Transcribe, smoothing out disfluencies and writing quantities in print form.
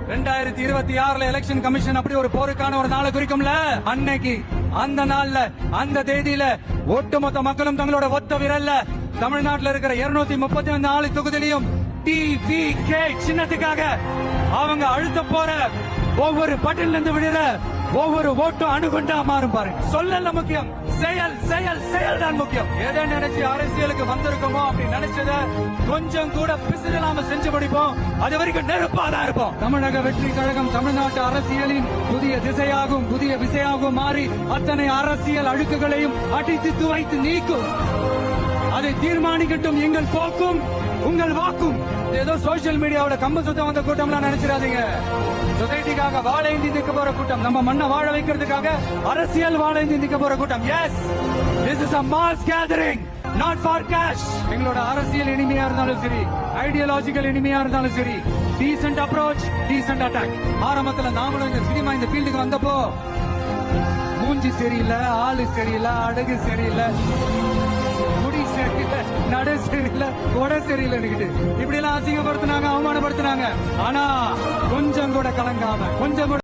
2026 election commission அப்படி ஒரு போருக்கான ஒரு நாளை குறிக்கும்ல, அன்னைக்கு அந்த நாள்ல அந்த தேதியில ஒட்டுமொத்த மக்களும் தங்களோட ஒத்த விரல்ல தமிழ்நாட்டில் இருக்கிற 234 தொகுதியிலையும் TVK சின்னத்துக்காக அவங்க அழுத்த போற ஒவ்வொரு பட்டியல இருந்து விடுற ஒவ்வொரு ஓட்டும் அணுகுண்டா மாறும் பாருங்க. சொல்லல முக்கியம், செயல் செயல் செயல் தான் முக்கியம். எதை நினைச்சு அரசியலுக்கு வந்திருக்கோமோ அப்படி நினைச்சத கொஞ்சம் கூட பிசிறாம செஞ்சு முடிப்போம். அது வரைக்கும் நெருப்பாதான் இருப்போம். தமிழக வெற்றி கழகம் தமிழ்நாட்டு அரசியலின் புதிய திசையாகும், புதிய விசையாகும் மாறி அத்தனை அரசியல் அழுக்குகளையும் அடித்து துவைத்து நீக்கும். அதை தீர்மானிக்கட்டும் எங்கள் போக்கும் உங்கள் வாக்கும். ஏதோ சோசியல் மீடியாவோட கம்ப சுத்தம் வந்த கூட்டம்லாம் நினைச்சிடாதீங்க. சொசைட்டிக்காக வாழேந்தி நிற்க போற கூட்டம், நம்ம மண்ணை வாழ வைக்கிறதுக்காக அரசியல் வாழேந்தி நிற்க போற கூட்டம். Yes, this is a mass gathering, not for cash. எங்களோட அரசியல் இனிமையா இருந்தாலும் சரி, ஐடியாலஜிக்கல் இனிமையா இருந்தாலும் சரி, டீசென்ட் அப்ரோச், டீசென்ட் அட்டாக். ஆரம்பத்துல நாமளும் இந்த சினிமா இந்த ஃபீல்டுக்கு வந்தப்போ மூஞ்சி சரியில்லை, ஆளு சரியில்லை, அடகு சரியில்லை, முடி சரியில்லை, நடு சரியில்லை, கொடை சரியில்லை, இப்படி எல்லாம் அசிங்கப்படுத்தினாங்க, அவமானப்படுத்தினாங்க. ஆனா கொஞ்சம் கூட கலங்காம, கொஞ்சம் கூட